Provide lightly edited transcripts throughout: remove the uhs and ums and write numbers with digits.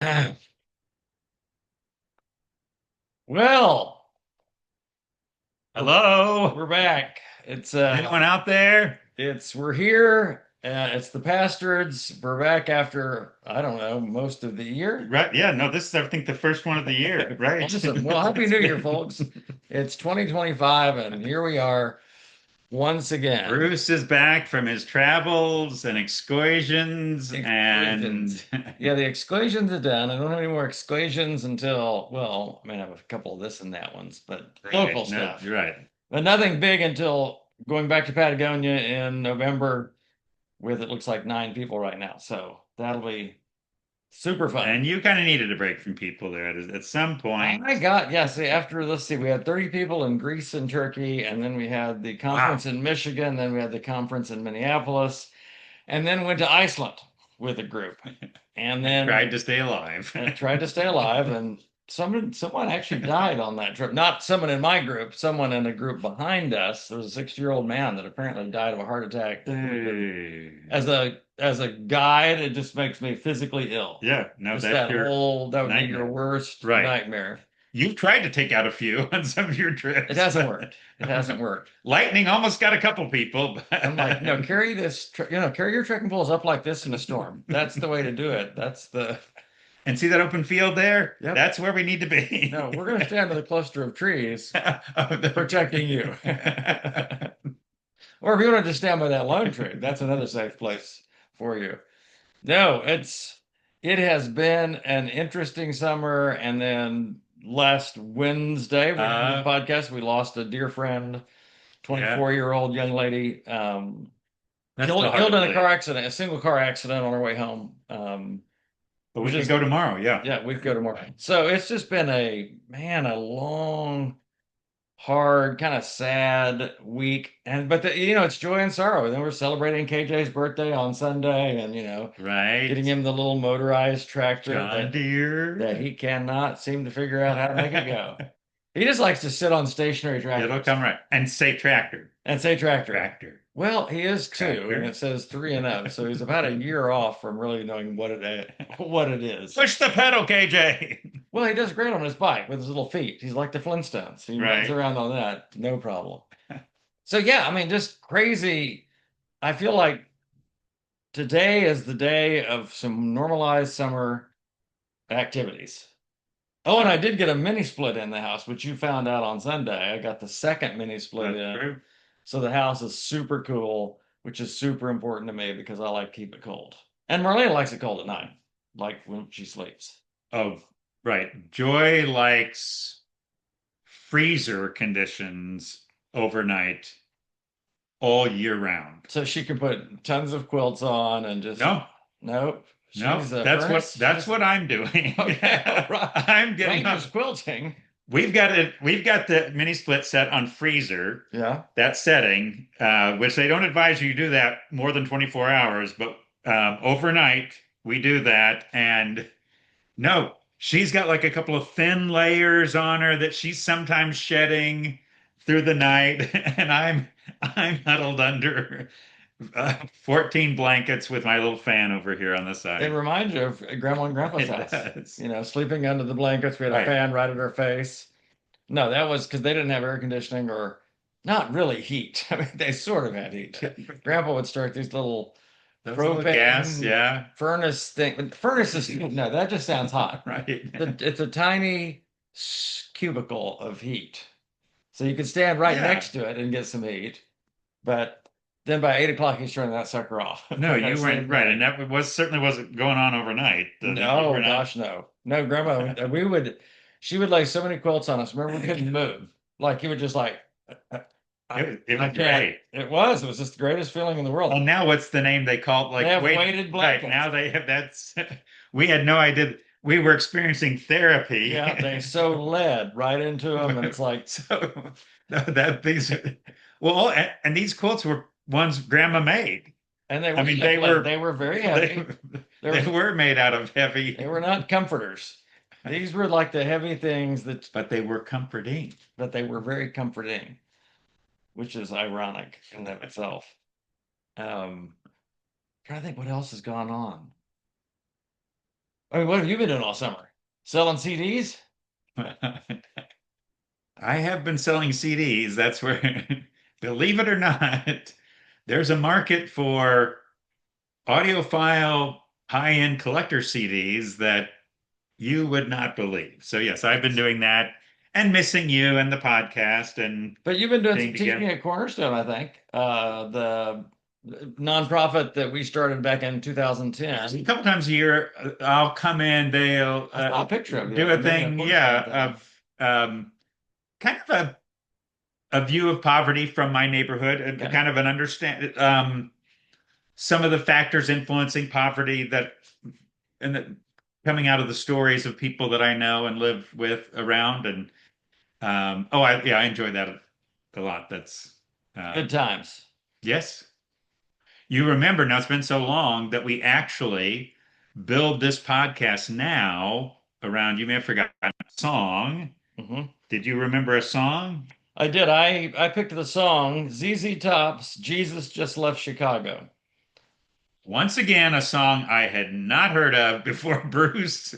Well, we're Hello, we're back. It's anyone out there? we're here. It's the Pastards. We're back after I don't know most of the year. Right? Yeah, no, this is I think the first one of the year, right? Awesome. Well, Happy It's New Year, folks. been It's 2025, and here we are once again. Bruce is back from his travels and excursions, and Exclusions. Yeah, the exclusions are done. I don't have any more exclusions until, well, I mean, I have a couple of this and that ones, but right, local no, stuff. you're right. But nothing big until going back to Patagonia in November with it looks like 9 people right now. So that'll be super fun. And you kind of needed a break from people there at some point. Yeah, see, after, let's see, we had 30 people in Greece and Turkey, and then we had the Wow, conference in Michigan, then we had the conference in Minneapolis, and then went to Iceland with a group. And I tried then to stay alive. tried to stay alive, and someone actually died on that trip. Not someone in my group, someone in a group behind us. There was a 60-year-old man that apparently died of a heart attack. As a guide, it just makes me physically ill. Yeah, no, Just that's your that would be your nightmare. worst Right. nightmare. You've tried to take out a few on some of your It trips, hasn't but worked. It hasn't worked. lightning almost got a couple people. I'm like, no, But carry your trekking poles up like this in a storm. That's the way to do it. That's the, and see that open field there? yep. That's where we need to No, be. we're going to stand in the cluster of trees Of the- protecting you. Or if you want to just stand by that lone tree, that's another safe place for you. No, it has been an interesting summer. And then last Wednesday, we did this uh, podcast. We lost a dear friend, yeah, 24-year-old young lady, that's still hard to killed in a car believe. accident, a single car accident on her way home. But Was we can just go tomorrow. Yeah. Yeah, we go tomorrow. So it's just been a long, hard, kind of sad week. And but it's joy and sorrow. And then we're celebrating KJ's birthday on Sunday, and getting Right. him the little motorized tractor John that Deere. he cannot seem to figure out how to make it go. He just likes to sit on stationary It'll tractors come right. And say tractor. and say tractor. Tractor. Well, he is two, and it Tractor. says three and up, so he's about a year off from really knowing what it is. Push the pedal, KJ. Well, he does great on his bike with his little feet. He's like the Flintstones. He runs Right. around on that, no problem. So yeah, I mean, just crazy. I feel like today is the day of some normalized summer activities. Oh, and I did get a mini split in the house, which you found out on Sunday. I got the second mini split That's in. true. So the house is super cool, which is super important to me because I like to keep it cold. And Marlene likes it cold at night, like when she sleeps. Oh, right. Joy likes freezer conditions overnight all year round. So she could put tons of quilts on and just, No, nope. no, She's a that's what furnace. that's what I'm doing. Okay, all right. I'm getting Ranger's up. quilting. We've got the mini split set on freezer, Yeah. that setting, which they don't advise you do that more than 24 hours, but overnight we do that. And no, she's got like a couple of thin layers on her that she's sometimes shedding through the night, and I'm huddled under 14 blankets with my little fan over here on the It side. reminds you of Grandma and Grandpa's It house. does. Sleeping under the blankets. We had a Right. fan right at our face. No, that was because they didn't have air conditioning or not really heat. I mean, they sort of had heat. Grandpa would start these little Those little gas, propane yeah. furnace thing. Furnace is, no, that just sounds hot. Right. It's a tiny cubicle of heat. So you could stand right Yeah. next to it and get some heat. But then by 8 o'clock, he's turning that sucker off. No, Like I you weren't said, right, and that was certainly wasn't going on overnight. You no, were not. gosh, no. No, Grandma, she would lay so many quilts on us. Remember, we couldn't move. Like, he would just like, I, It I was can't. great. It was just the greatest feeling in the world. Well, now what's the name they call it? They Like, have wait, weighted right blankets. now they have that's. We had no idea. We were experiencing therapy. Yeah, they sew lead right into them, and it's like, So that these, well, and these quilts were ones Grandma made. and I mean, they were they were very they heavy. They they were were made out of they heavy, were not comforters. These were like the heavy things but they were comforting. that they were very comforting, which is ironic in and of itself. Trying to think what else has gone on. I mean, what have you been doing all summer? Selling CDs? I have been selling CDs. That's where, believe it or not, there's a market for audiophile high-end collector CDs that you would not believe. So yes, I've been doing that and missing you and the podcast and But you've been doing being some together. teaching at Cornerstone, I think. The nonprofit that we started back in A 2010. couple times a year, I'll come in. They'll I saw a picture of you do at a maybe a thing, Cornerstone yeah, thing. of kind of a view of poverty from my neighborhood, and Okay. kind of an understand some of the factors influencing poverty that and that coming out of the stories of people that I know and live with around. And I enjoy that a lot. That's Good um, times. yes. You remember now it's been so long that we actually build this podcast now around, you may have forgotten a song. Hmm. Did you remember a song? I did. I picked the song ZZ Top's Jesus Just Left Chicago. Once again, a song I had not heard of before Bruce.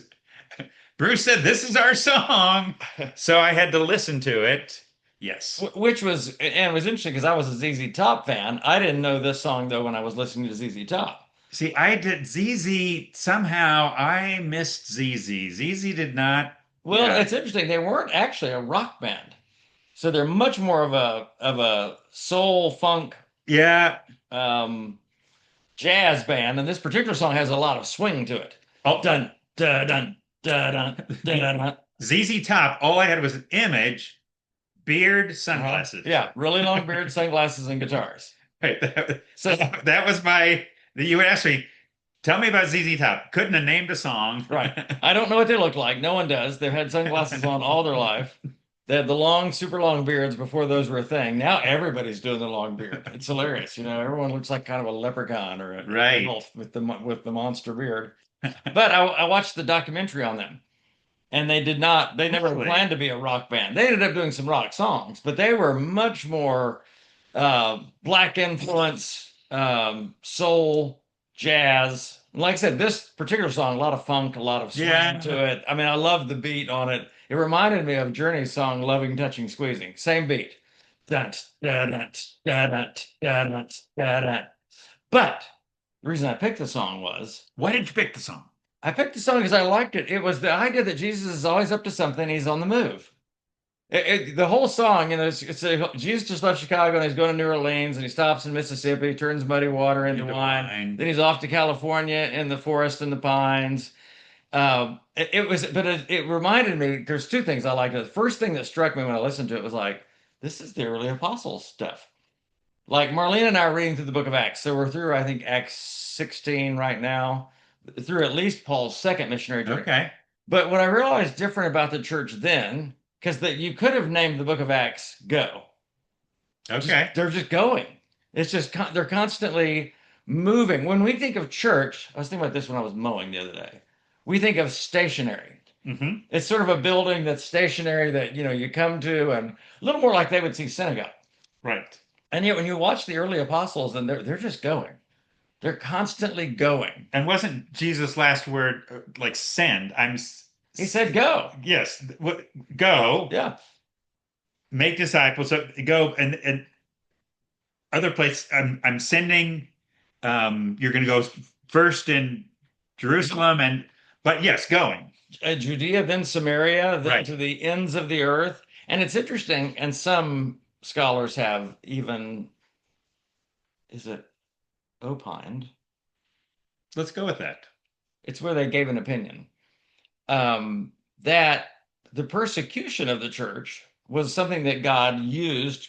Bruce said, "This is our song." So I had to listen to it. Yes. Which was, and it was interesting because I was a ZZ Top fan. I didn't know this song though when I was listening to ZZ Top. See, I did ZZ somehow. I missed ZZ. ZZ did not. Well, Yeah. it's interesting. They weren't actually a rock band. So they're much more of a soul funk Yeah. um, jazz band, and this particular song has a lot of swing to it. Oh, Dun dun dun dun dun dun dun. ZZ Top. All I had was an image, beard, Uh-huh. sunglasses. Yeah, really long beard, sunglasses, and guitars. Right. So That was my. You would ask me, tell me about ZZ Top. Couldn't have named a song. right, I don't know what they look like. No one does. They've had sunglasses on all their life. They had the long, super long beards before those were a thing. Now everybody's doing the long beard. It's hilarious. Everyone looks like kind of a leprechaun or an Right. elf with the monster beard. But I watched the documentary on them, and they never Really? planned to be a rock band. They ended up doing some rock songs, but they were much more black influence, soul, jazz. Like I said, this particular song, a lot of funk, a lot of swing Yeah. to it. I mean, I love the beat on it. It reminded me of Journey's song "Loving, Touching, Squeezing." Same beat. Dun, dun, dun, dun, dun, dun, dun, dun, dun. But the reason I picked the song was Why did you pick the song? I picked the song because I liked it. It was the idea that Jesus is always up to something. He's on the move. The whole song, Jesus just left Chicago and he's going to New Orleans and he stops in Mississippi, turns muddy water into Into wine. wine. Then he's off to California in the forest and the pines. It reminded me. There's two things I liked. The first thing that struck me when I listened to it was like, this is the early apostles stuff. Like Marlene and I are reading through the book of Acts, so we're through I think Acts 16 right now, through at least Paul's second missionary journey. Okay. But what I realized different about the church then, because that you could have named the book of Acts Go. Okay. They're just going. It's just they're constantly moving. When we think of church, I was thinking about this when I was mowing the other day. We think of stationary. Hmm. It's sort of a building that's stationary that you come to, and a little more like they would see synagogue. Right. And yet when you watch the early apostles, and they're just going. They're constantly going. And wasn't Jesus' last word like send? He said go. Yes. Go, Yeah. make disciples. So go and other place. I'm sending. You're going to go first in Jerusalem, but yes, going. Judea, then Samaria, then Right. to the ends of the earth. And it's interesting, and some scholars have even, is it opined? Let's go with that. It's where they gave an opinion that the persecution of the church was something that God used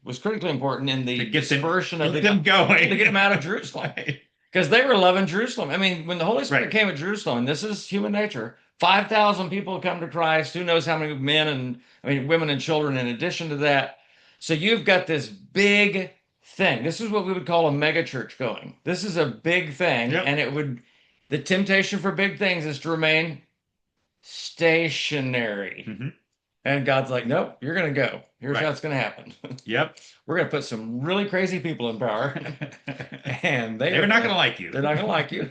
was critically important in To the get them, dispersion of keep the them going. to get them out of Jerusalem. Right. Because they were loving Jerusalem. I mean, when the Holy Spirit Right. came at Jerusalem, and this is human nature, 5,000 people come to Christ. Who knows how many men and, I mean, women and children in addition to that. So you've got this big thing. This is what we would call a mega church going. This is a big thing. Yep. And the temptation for big things is to remain stationary. Hmm. And God's like, nope, you're going to go. Here's how Right. it's going to happen. Yep. We're going to put some really crazy people in power, and they They're are not going fine. to like you. They're not going to like you.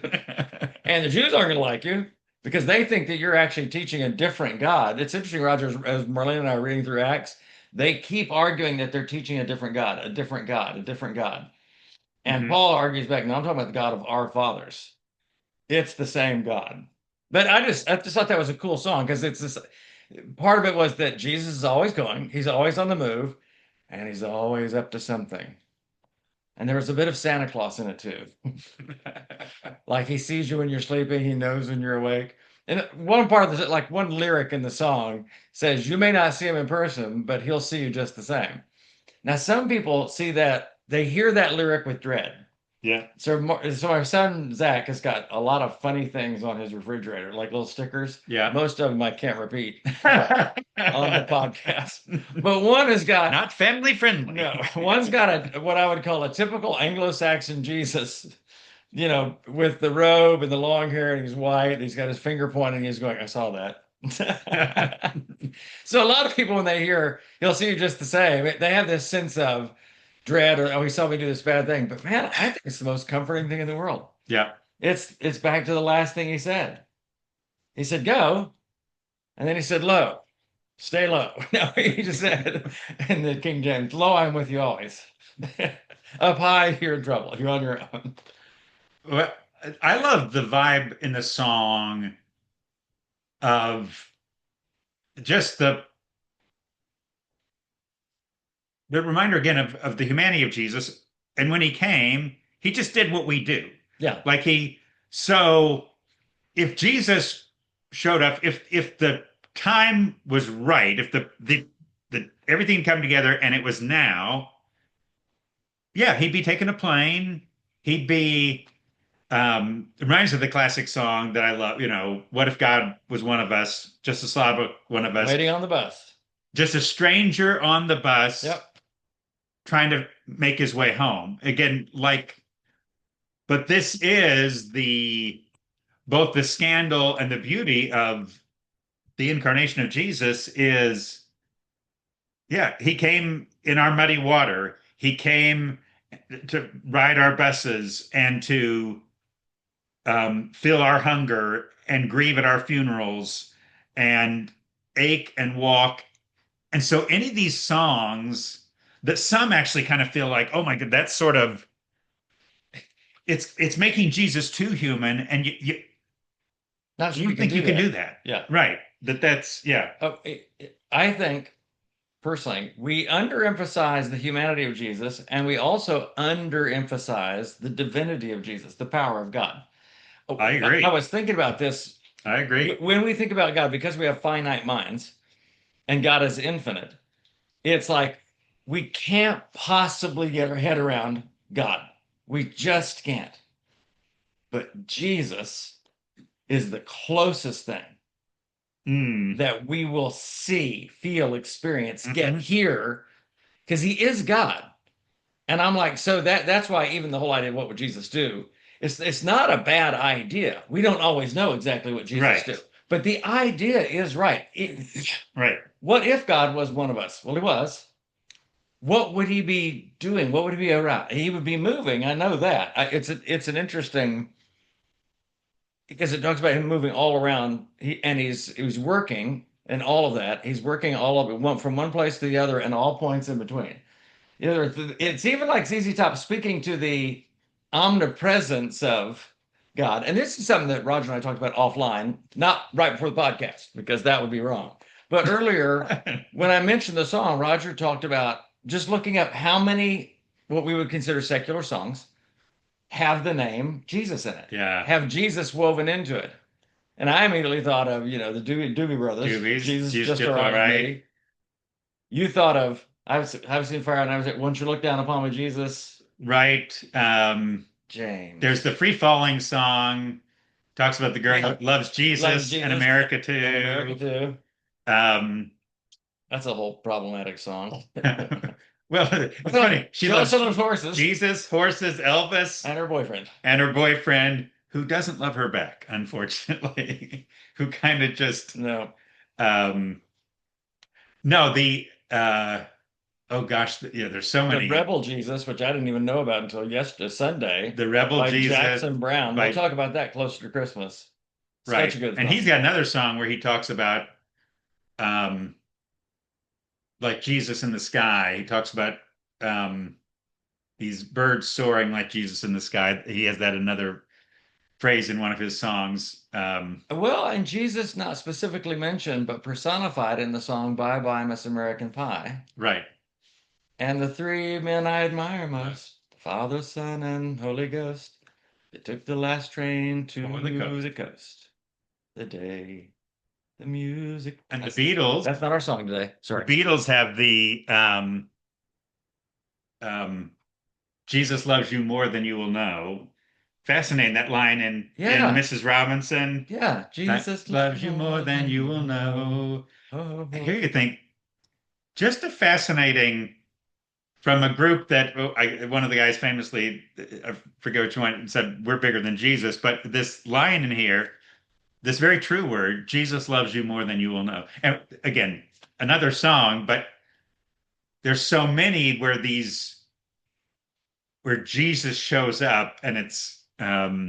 And the Jews aren't going to like you because they think that you're actually teaching a different God. It's interesting, Roger, as Marlene and I are reading through Acts, they keep arguing that they're teaching a different God, a different God, a different God. And Mhm. Paul argues back, no, I'm talking about the God of our fathers. It's the same God. But I just thought that was a cool song because it's this part of it was that Jesus is always going, he's always on the move, and he's always up to something. And there was a bit of Santa Claus in it too. Like he sees you when you're sleeping, he knows when you're awake. And one part of the like one lyric in the song says, "You may not see him in person, but he'll see you just the same." Now, some people see that they hear that lyric with dread. Yeah. So my son Zach has got a lot of funny things on his refrigerator, like little stickers. Yeah. Most of them I can't repeat on the podcast, but one has got Not family friendly. no, one's got a what I would call a typical Anglo-Saxon Jesus, with the robe and the long hair, and he's white. He's got his finger pointing. He's going, I saw that. So a lot of people, when they hear he'll see you just the same, they have this sense of dread or, oh, he saw me do this bad thing. But man, I think it's the most comforting thing in the world. Yeah. It's back to the last thing he said. He said, go. And then he said, low. Stay low. No, he just said in the King James, lo, I'm with you always. Up high, you're in trouble. You're on your own. Well, I love the vibe in the song of just the reminder again of the humanity of Jesus. And when he came, he just did what we do. Yeah. Like so if Jesus showed up, if the time was right, if the everything come together and it was now, yeah, he'd be taking a plane. He'd be it reminds me of the classic song that I love, what if God was one of us, just a Slavic one of us, Waiting on the bus. just a stranger on the bus Yep. trying to make his way home. Again, but this is the both the scandal and the beauty of the incarnation of Jesus is, yeah, he came in our muddy water. He came to ride our buses and to feel our hunger and grieve at our funerals and ache and walk. And so any of these songs that some actually kind of feel like, oh my God, that's sort of it's making Jesus too human, and Not sure you you can think do you can that. do that. Yeah. Right. That's yeah. Oh, I think personally, we underemphasize the humanity of Jesus, and we also underemphasize the divinity of Jesus, the power of God. I I agree. was thinking about this I agree. when we think about God, because we have finite minds and God is infinite. It's like we can't possibly get our head around God. We just can't. But Jesus is the closest thing Mm. that we will see, feel, experience, get Mhm. here, because he is God. And I'm like, so that's why even the whole idea of what would Jesus do, it's not a bad idea. We don't always know exactly what Jesus do, Right. but the idea is right. Right. What if God was one of us? Well, he was. What would he be doing? What would he be around? He would be moving. I know that. It's an interesting because it talks about him moving all around. He's working and all of that. He's working all of it from one place to the other and all points in between. It's even like ZZ Top speaking to the omnipresence of God. And this is something that Roger and I talked about offline, not right before the podcast, because that would be wrong. But earlier, when I mentioned the song, Roger talked about just looking up how many what we would consider secular songs have the name Jesus in it, Yeah. have Jesus woven into it. And I immediately thought of, the Doobie Brothers, Doobies. Jesus Jesus just just all all right with right. me. You thought of I've seen fire and I was like, once you look down upon me, Jesus, Right. There's James. the free falling song, talks about the girl Yeah. that loves Loves Jesus and Jesus America and America too. too. Um, That's a whole problematic song. well, it's funny. She She loves loves some of those horses Jesus, horses, Elvis, and her boyfriend. and her boyfriend, who doesn't love her back, unfortunately, who kind of just No. um, No, the oh gosh, yeah, there's so The many. Rebel Jesus, which I didn't even know about until yesterday, Sunday, The Rebel by Jesus Jackson Brown. We'll by talk about that closer to Christmas. Such right. a good And he's song. got another song where he talks about um like Jesus in the sky. He talks about um these birds soaring like Jesus in the sky. He has that another phrase in one of his songs. Well, and Jesus not specifically mentioned, but personified in the song Bye Bye Miss American Pie. Right. And the three men I admire Right. most, the Father, Son, and Holy Ghost, they took the last train For the to coast. the coast. The day the music. And That's not our song today. The Sorry. Beatles have the um, Jesus loves you more than you will know. Fascinating that line in Yeah, Mrs. Robinson. yeah. That Jesus loves loves you you more more than than you you will know. know. Oh, Here oh. you think, just a fascinating from a group that one of the guys famously, I forget which one, said we're bigger than Jesus, but this line in here, this very true word, Jesus loves you more than you will know. And again, another song, but there's so many where Jesus shows up, and it's Well,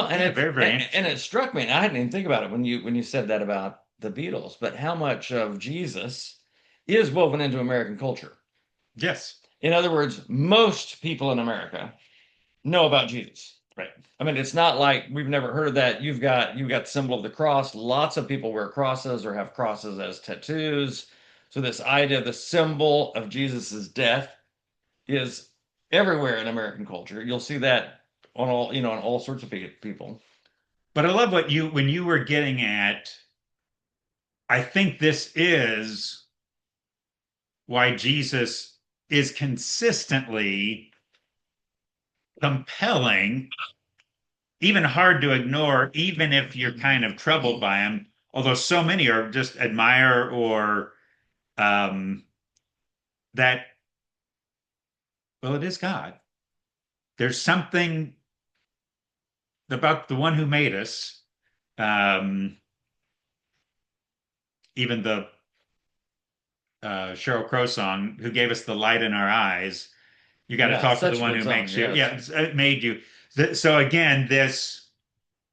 and yeah, it's very, very and it interesting. struck me, and I hadn't even think about it when you said that about the Beatles, but how much of Jesus is woven into American culture. Yes, In other words, most people in America know about Jesus. right. I mean, it's not like we've never heard of that. You've got the symbol of the cross. Lots of people wear crosses or have crosses as tattoos. So this idea, the symbol of Jesus's death is everywhere in American culture. You'll see that on on all sorts of people. But I love what you when you were getting at. I think this is why Jesus is consistently compelling, even hard to ignore, even if you're kind of troubled by him. Although so many are just admire or um, that, well, it is God. There's something about the one who made us. Um, Even the Cheryl Crow song, "Who gave us the light in our eyes." You got to Yeah, talk to the such a one good who song. makes you. Yes. Yeah, it made you. So again, this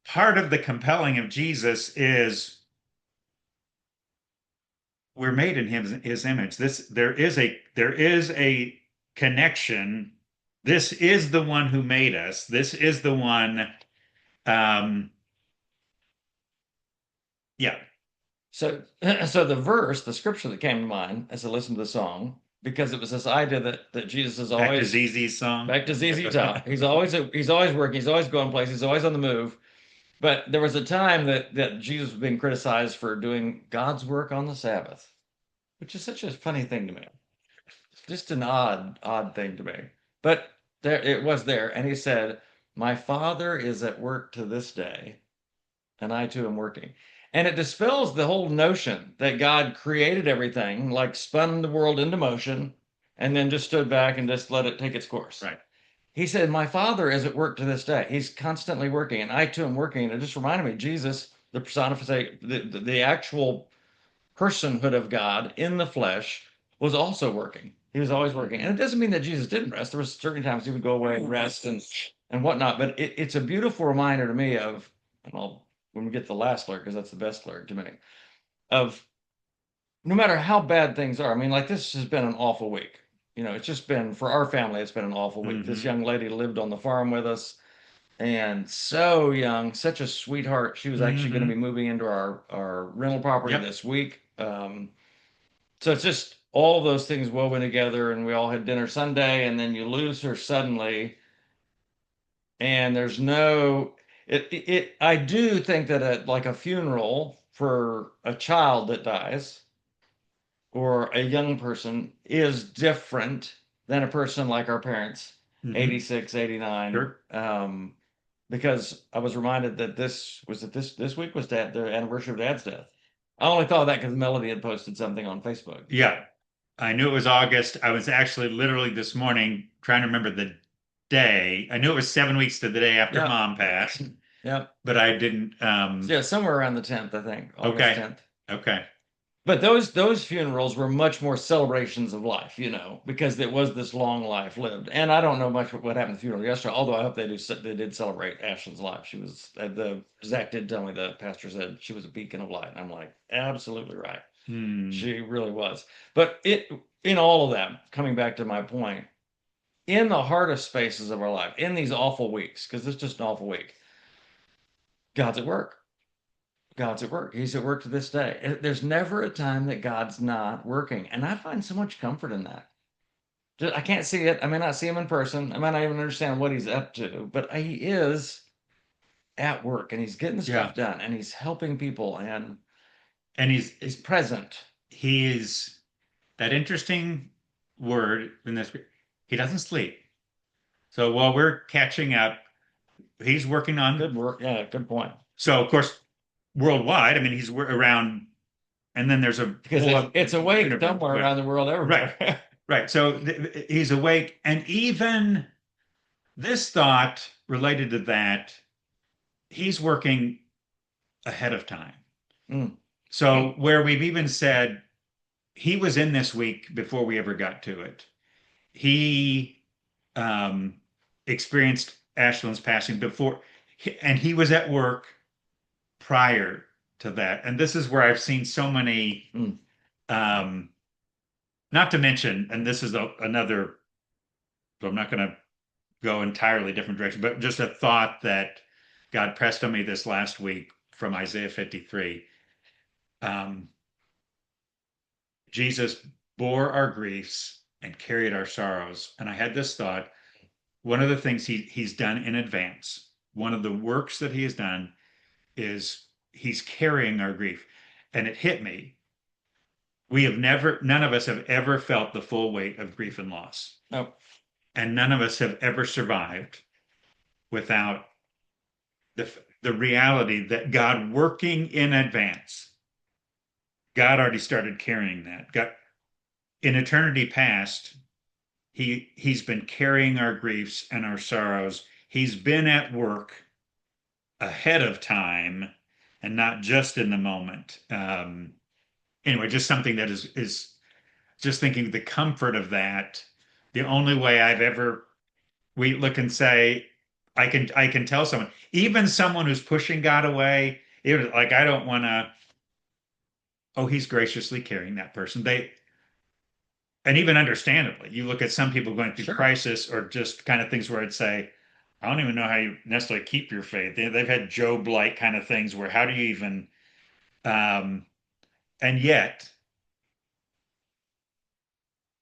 part of the compelling of Jesus is we're made in his image. This there is a connection. This is the one who made us. This is the one. Um, yeah, So, so the verse, the scripture that came to mind as I listened to the song, because it was this idea that Jesus is back to always ZZ's song. back to ZZ Top. He's always working. He's always going places. He's always on the move. But there was a time that Jesus was being criticized for doing God's work on the Sabbath, which is such a funny thing to me. It's just an odd thing to me. But there it was there, and he said, "My Father is at work to this day, and I too am working." And it dispels the whole notion that God created everything, like spun the world into motion, and then just stood back and just let it take its course. Right. He said, "My Father is at work to this day. He's constantly working, and I too am working." And it just reminded me, Jesus, the personification, the actual personhood of God in the flesh, was also working. He was always working. And it doesn't mean that Jesus didn't rest. There was certain times he would go away and rest and whatnot. But it's a beautiful reminder to me of, and I'll when we get to the last lyric, because that's the best lyric to me, of no matter how bad things are. I mean, like this has been an awful week. It's just been for our family, it's been an awful week. This Hmm. young lady lived on the farm with us and so young, such a sweetheart. She was actually going to be Hmm. moving into our rental property Yep. this week. So it's just all of those things woven together, and we all had dinner Sunday, and then you lose her suddenly, and there's no. I do think that like a funeral for a child that dies or a young person is different than a person like our parents, Hmm. 86, 89. Sure. Because I was reminded that this week was the anniversary of Dad's death. I only thought of that because Melody had posted something on Facebook. Yeah. I knew it was August. I was actually literally this morning trying to remember the day. I knew it was 7 weeks to the day after Yep. mom passed, Yep. but I didn't. So yeah, somewhere around the 10th, I think, August Okay. 10th. Okay. But those funerals were much more celebrations of life, because it was this long life lived. And I don't know much what happened at the funeral yesterday, although I hope they did celebrate Ashlyn's life. She was the Zach did tell me, the pastor said she was a beacon of light. And I'm like, absolutely right. Hmm. She really was. But in all of that, coming back to my point, in the hardest spaces of our life, in these awful weeks, because it's just an awful week, God's at work. God's at work. He's at work to this day. There's never a time that God's not working. And I find so much comfort in that. I can't see it. I may not see him in person. I might not even understand what he's up to, but he is at work and he's getting Yeah. stuff done and he's helping people and And he's present. he's that interesting word in this. He doesn't sleep. So while we're catching up, he's working on. Good work. Yeah, good point. So of course, worldwide, I mean, he's around, and then there's a Because whole it's awake universe. somewhere Right, around the world right, everywhere. right. So he's awake, and even this thought related to that, he's working ahead of time. Mm. So where we've even said he was in this week before we ever got to it. He um, experienced Ashlyn's passing before, and he was at work prior to that. And this is where I've seen so many, Mm. um, not to mention, and this is another, so I'm not going to go entirely different direction, but just a thought that God pressed on me this last week from Isaiah 53. Um, Jesus bore our griefs and carried our sorrows. And I had this thought, one of the things he's done in advance, one of the works that he has done is he's carrying our grief. And it hit me. We have never, none of us have ever felt the full weight of grief and loss. Oh, And none of us have ever survived without the reality that God working in advance, God already started carrying that. God, in eternity past, he's been carrying our griefs and our sorrows. He's been at work ahead of time and not just in the moment. Anyway, just something that is just thinking the comfort of that. The only way I've ever we look and say, I can tell someone, even someone who's pushing God away, even like I don't want to. Oh, he's graciously carrying that person. And even understandably, you look at some people going through sure. crisis or just kind of things where I'd say, I don't even know how you necessarily keep your faith. They've had Job-like kind of things where how do you even, um, and yet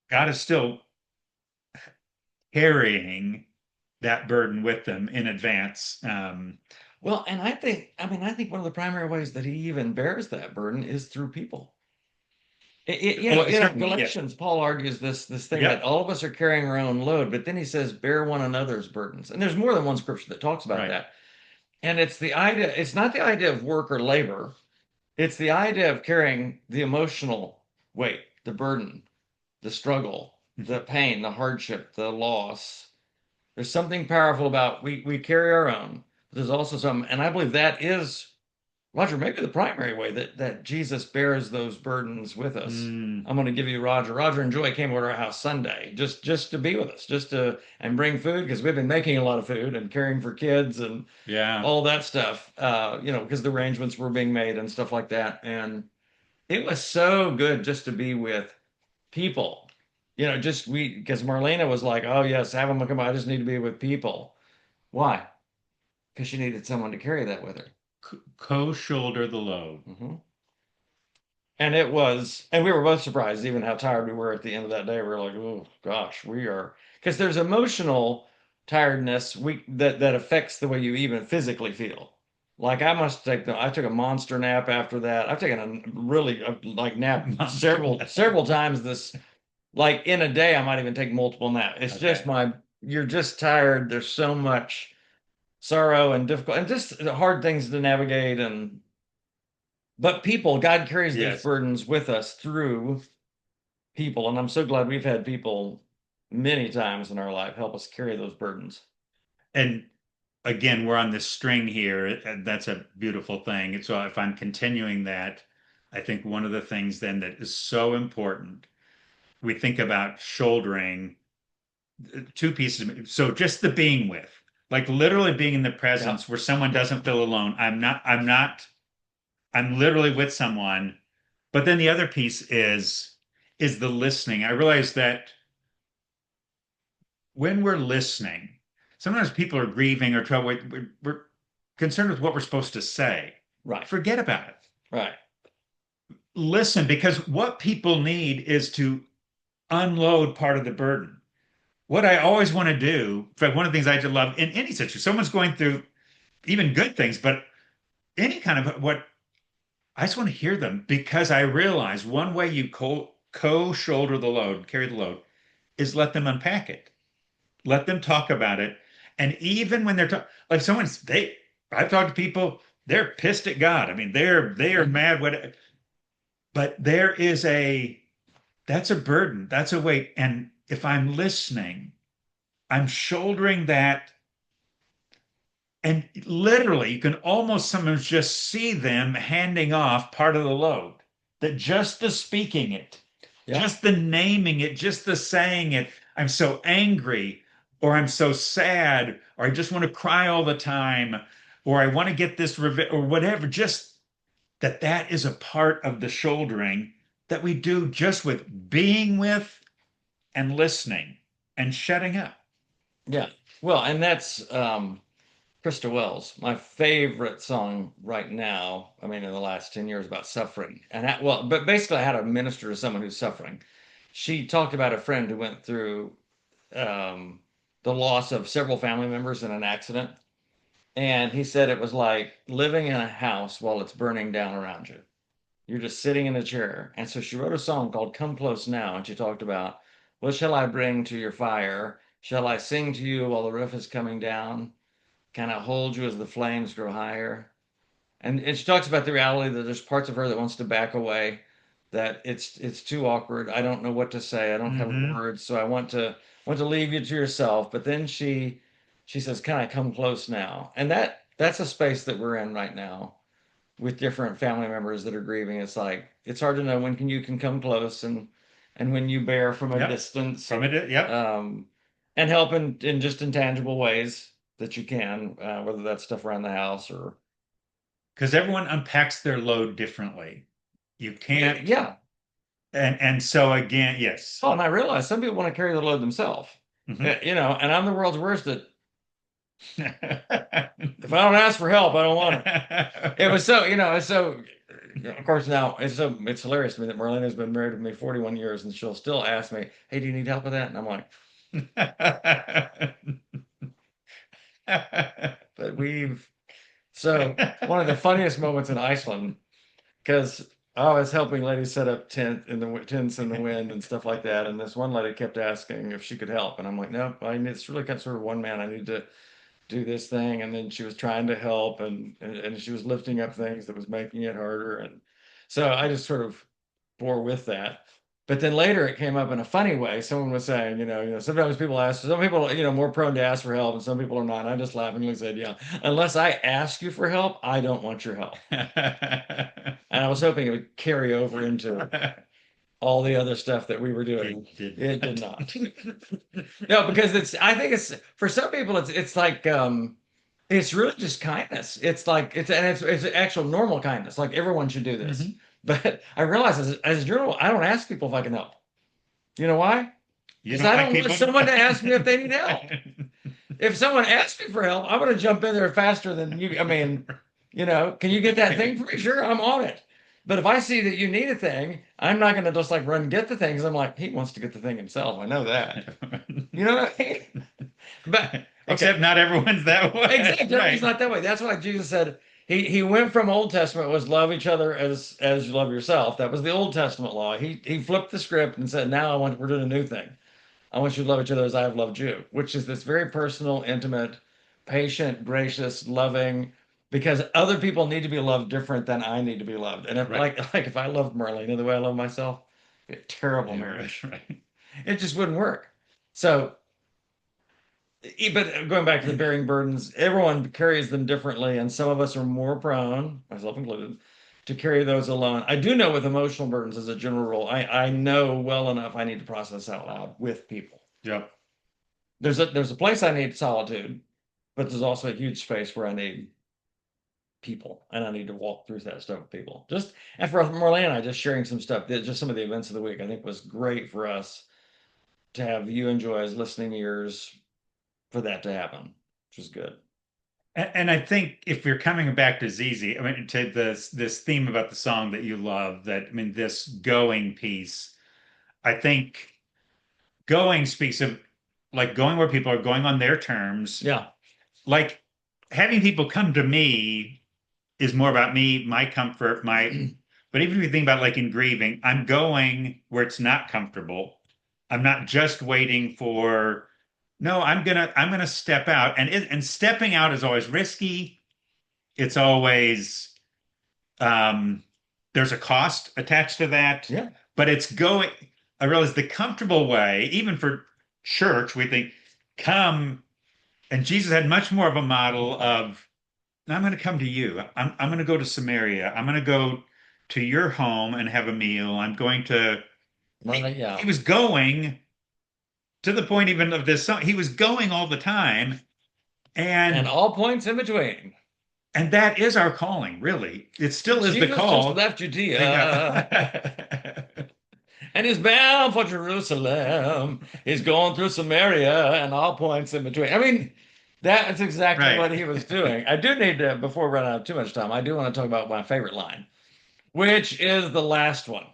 God is still carrying that burden with them in advance. Well, and I think one of the primary ways that he even bears that burden is through people. Oh, In certainly, yeah, Galatians, Paul argues this thing yeah, that all of us are carrying our own load, but then he says, bear one another's burdens. And there's more than one scripture that talks about right. that. And it's not the idea of work or labor, it's the idea of carrying the emotional weight, the burden, the struggle, the pain, the hardship, the loss. There's something powerful about we carry our own, but there's also some, and I believe that is Roger, maybe the primary way that Jesus bears those burdens with us. Mm, I'm going to give you Roger. Roger and Joy came over to our house Sunday just to be with us, just to and bring food because we've been making a lot of food and caring for kids and yeah. all that stuff. Because the arrangements were being made and stuff like that. And it was so good just to be with people. Just we because Marlena was like, "Oh yes, have them come. I just need to be with people." Why? Because she needed someone to carry that with her. Co-shoulder the load. Hmm. And we were both surprised even how tired we were at the end of that day. We were like, oh gosh, we are, because there's emotional tiredness that affects the way you even physically feel. Like I took a monster nap after that. I've taken a really like nap Monster. several times like in a day, I might even take multiple naps. It's just Okay. you're just tired. There's so much sorrow and difficult and just hard things to navigate but God carries these Yes. burdens with us through people. And I'm so glad we've had people many times in our life help us carry those burdens. And again, we're on this string here, and that's a beautiful thing. And so if I'm continuing that, I think one of the things then that is so important, we think about shouldering two pieces. So just the being with, like literally being in the Yeah. presence where someone doesn't feel alone. I'm literally with someone. But then the other piece is the listening. I realize that when we're listening, sometimes people are grieving or trouble. We're concerned with what we're supposed to say. Right. Forget about it. Right. Listen, because what people need is to unload part of the burden. What I always want to do, in fact, one of the things I love in any situation, someone's going through even good things, but any kind of what I just want to hear them because I realize one way you co-shoulder the load, carry the load, is let them unpack it. Let them talk about it. And even when they're talking, like I've talked to people, they're pissed at God. I mean, they are mad. But that's a burden. That's a weight. And if I'm listening, I'm shouldering that. And literally, you can almost sometimes just see them handing off part of the load. That just the speaking it, Yeah. just the naming it, just the saying it, I'm so angry, or I'm so sad, or I just want to cry all the time, or I want to get this revenge, or whatever. Just that is a part of the shouldering that we do just with being with and listening and shutting up. Yeah. Well, and that's Krista Wells, my favorite song right now. I mean, in the last 10 years about suffering. And that, well, but basically, I had to minister to someone who's suffering. She talked about a friend who went through um, the loss of several family members in an accident. And he said it was like living in a house while it's burning down around you. You're just sitting in a chair. And so she wrote a song called Come Close Now. And she talked about, what shall I bring to your fire? Shall I sing to you while the roof is coming down? Can I hold you as the flames grow higher? And she talks about the reality that there's parts of her that wants to back away, that it's too awkward. I don't know what to say. I don't have Hmm. words, so I want to leave you to yourself. But then she says, "Can I come close now?" And that's a space that we're in right now with different family members that are grieving. It's like it's hard to know when you can come close and when you bear from a Yep. distance, From it. Yep. um, and help in just intangible ways that you can, whether that's stuff around the house or Because everyone unpacks their load differently. You can't, yeah. and so again, yes. Oh, and I realize some people want to carry the load themselves. Mhm. And I'm the world's worst at if I don't ask for help, I don't want it. It was so, it's so, of course now it's hilarious to me that Marlene has been married with me 41 years and she'll still ask me, "Hey, do you need help with that?" And I'm like, but so one of the funniest moments in Iceland, because I was helping ladies set up tents in the wind and stuff like that. And this one lady kept asking if she could help. And I'm like, "No, it's really kind of sort of one man. I need to do this thing." And then she was trying to help and she was lifting up things that was making it harder. And so I just sort of bore with that. But then later it came up in a funny way. Someone was saying, sometimes people ask, some people, more prone to ask for help and some people are not. And I just laughingly said, yeah, unless I ask you for help, I don't want your help. And I was hoping it would carry over into all the other stuff that we were doing. It did It did not. not. No, because I think it's for some people it's like it's really just kindness. It's like it's actual normal kindness. Like everyone should do this. Mhm. But I realize as a journal, I don't ask people if I can help. You know why? You Because don't I like don't want people? someone to ask me if they need help. If someone asks me for help, I'm going to jump in there faster than you. I mean, can you get that thing for me? Sure, I'm on it. But if I see that you need a thing, I'm not going to just like run and get the thing because I'm like, he wants to get the thing himself. I know that. You know what I mean? But okay, Except not everyone's that way. exactly. He's Right. not that way. That's why Jesus said he went from Old Testament was love each other as you love yourself. That was the Old Testament law. He flipped the script and said, now we're doing a new thing. I want you to love each other as I have loved you, which is this very personal, intimate, patient, gracious, loving, because other people need to be loved different than I need to be loved. And if Right. like if I loved Marlena the way I love myself, it'd be a terrible Yeah, right, marriage. right. It just wouldn't work. So, but going back to the bearing burdens, everyone carries them differently, and some of us are more prone, myself included, to carry those alone. I do know with emotional burdens as a general rule, I know well enough I need to process out loud with people. Yep. There's a place I need solitude, but there's also a huge space where I need people and I need to walk through that stuff with people. Just and for Marlene and I just sharing some stuff, just some of the events of the week, I think was great for us to have you enjoy as listening ears for that to happen, which was good. And I think if you're coming back to ZZ, I mean, to this theme about the song that you love, that I mean, this going piece, I think going speaks of like going where people are going on their terms. Yeah. Like having people come to me is more about me, my comfort, my. But even if you think about like in grieving, I'm going where it's not comfortable. I'm not just waiting for. No, I'm gonna step out, and stepping out is always risky. It's always there's a cost attached to that, Yeah. but it's going. I realize the comfortable way, even for church, we think come, and Jesus had much more of a model of I'm going to come to you. I'm going to go to Samaria. I'm going to go to your home and have a meal. I'm going to. Well, He yeah. was going to the point even of this song. He was going all the time, And and all points in between. and that is our calling, really. It still is the Jesus just call. left Judea and he's bound for Jerusalem. He's going through Samaria and all points in between. I mean, that's exactly Right. what he was doing. I do need to, before we run out of too much time, I do want to talk about my favorite line, which is the last one.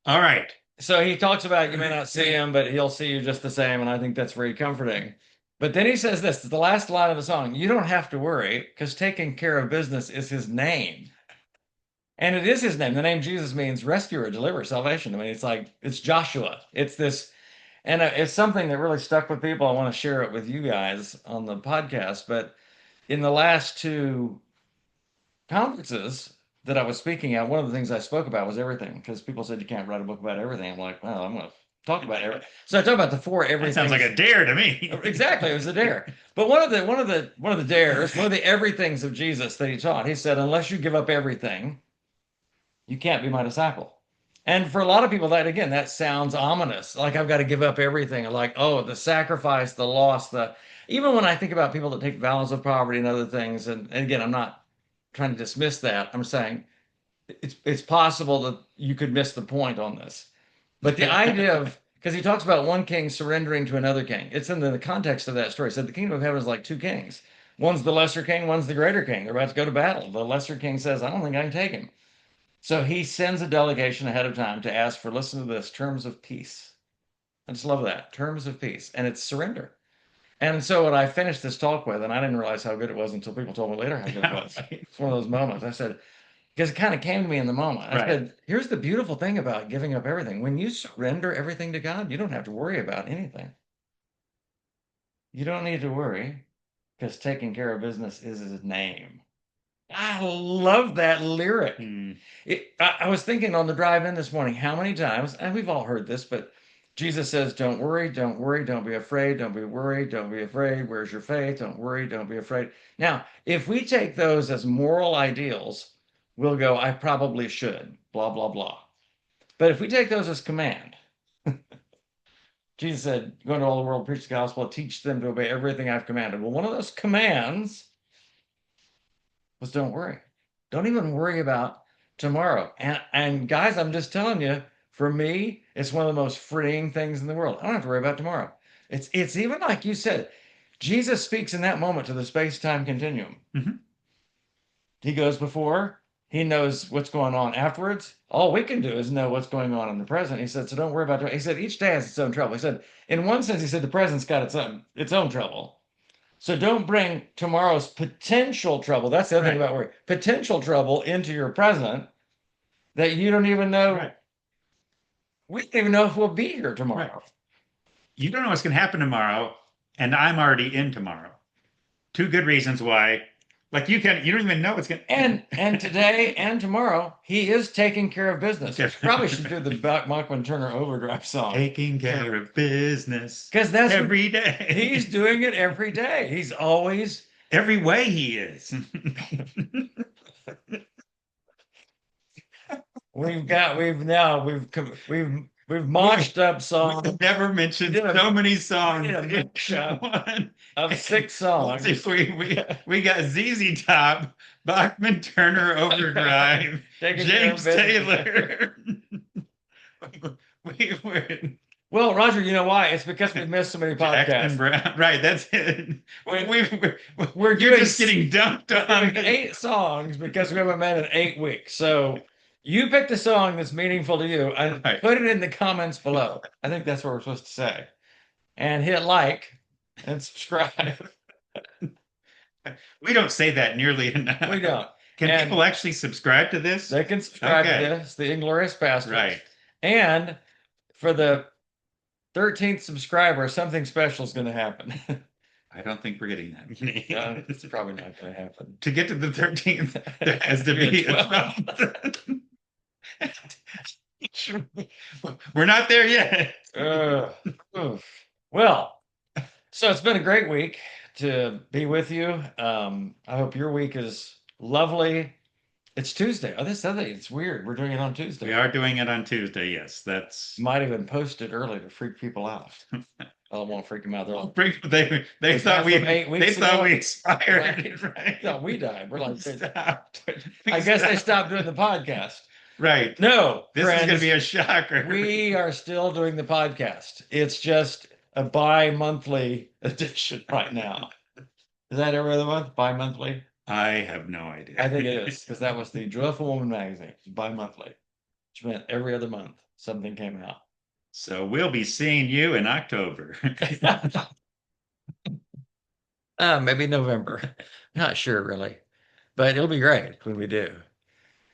All right. So he talks about you may not see him, but he'll see you just the same. And I think that's very comforting. But then he says this, the last line of the song, you don't have to worry because taking care of business is his name. And it is his name. The name Jesus means rescuer, deliverer, salvation. I mean, it's like, it's Joshua. It's this, and it's something that really stuck with people. I want to share it with you guys on the podcast. But in the last two conferences that I was speaking at, one of the things I spoke about was everything because people said you can't write a book about everything. I'm like, well, I'm going to talk about everything. So I talk about the four That sounds like everythings. a dare to me. Exactly, it was a dare. But one of the dares, one of the everythings of Jesus that he taught, he said, unless you give up everything, you can't be my disciple. And for a lot of people, that again, that sounds ominous. Like I've got to give up everything. Like, oh, the sacrifice, the loss, the even when I think about people that take vows of poverty and other things, and again, I'm not trying to dismiss that. I'm saying it's possible that you could miss the point on this. But the idea of because he talks about one king surrendering to another king. It's in the context of that story. He said the kingdom of heaven is like two kings. One's the lesser king, one's the greater king. They're about to go to battle. The lesser king says, I don't think I can take him. So he sends a delegation ahead of time to ask for, listen to this, terms of peace. I just love that, terms of peace. And it's surrender. And so what I finished this talk with, and I didn't realize how good it was until people told me later how good it was. It's one of those moments. I said, because it kind of came to me in the moment. I Right. said, here's the beautiful thing about giving up everything. When you surrender everything to God, you don't have to worry about anything. You don't need to worry because taking care of business is his name. I love that lyric. Hmm. I was thinking on the drive in this morning, how many times, and we've all heard this, but Jesus says, don't worry, don't worry, don't be afraid, don't be worried, don't be afraid. Where's your faith? Don't worry, don't be afraid. Now, if we take those as moral ideals, we'll go, I probably should, blah, blah, blah. But if we take those as command, Jesus said, go into all the world, preach the gospel, teach them to obey everything I've commanded. Well, one of those commands was don't worry. Don't even worry about tomorrow. And guys, I'm just telling you, for me, it's one of the most freeing things in the world. I don't have to worry about tomorrow. It's even like you said, Jesus speaks in that moment to the space-time continuum. Mhm. He goes before, he knows what's going on afterwards. All we can do is know what's going on in the present. He said, so don't worry about it. He said, each day has its own trouble. He said, in one sense, he said the present's got its own trouble. So don't bring tomorrow's potential trouble. That's the other thing Right. about worry. Potential trouble into your present that you don't even know. Right. We don't even know if we'll be here Right. tomorrow. You don't know what's going to happen tomorrow, and I'm already in tomorrow. Two good reasons why. Like you don't even know what's going And to. today and tomorrow, he is taking care of business. Probably should do the Bachman Turner Overdrive song. Taking care of business Because that's what every day. he's doing it every day. He's always Every way he is. we've moshed up songs. We've never mentioned We did a- so many we songs did a in mashup one. of 6 Let's see, songs. we got ZZ Top, Bachman Turner Overdrive, Taking care of James business. Taylor. we Well, Roger, you know why? It's because we've missed so many Jackson podcasts. Brown. Right, that's it. We- We're you're just getting dumped we're on. doing 8 songs because we haven't met in 8 weeks. So you picked a song that's meaningful to you and Right. put it in the comments below. I think that's what we're supposed to say. And hit like and subscribe. We don't say that nearly enough. We don't. Can And people actually subscribe to this? they can subscribe Okay. to this, the Inglorious Pastords. Right. And for the 13th subscriber, something special is going to happen. I don't think we're getting that many. It's probably not going to happen. To get to the 13th, there has to be a 12th. We're not there yet. Oof. Well, so it's been a great week to be with you. I hope your week is lovely. It's Tuesday. Oh, this other, it's weird. We're doing it on Tuesday. We are doing it on Tuesday. Yes, that's. Might have been posted early to freak people out. I don't want to freak them out. They're like, They "Is thought that we from 8 weeks they thought ago?" we expired. Right. Right. No, we died. We're like, Stopped. I guess they stopped doing the podcast. Right. No, This is going to be a shocker. we are still doing the podcast. It's just a bi-monthly edition right now. Is that every other month? Bi-monthly? I have no idea. I think it is, because that was the Joyful Woman magazine. It's bi-monthly, which meant every other month something came out. So we'll be seeing you in October. Maybe November. Not sure really, but it'll be great when we do.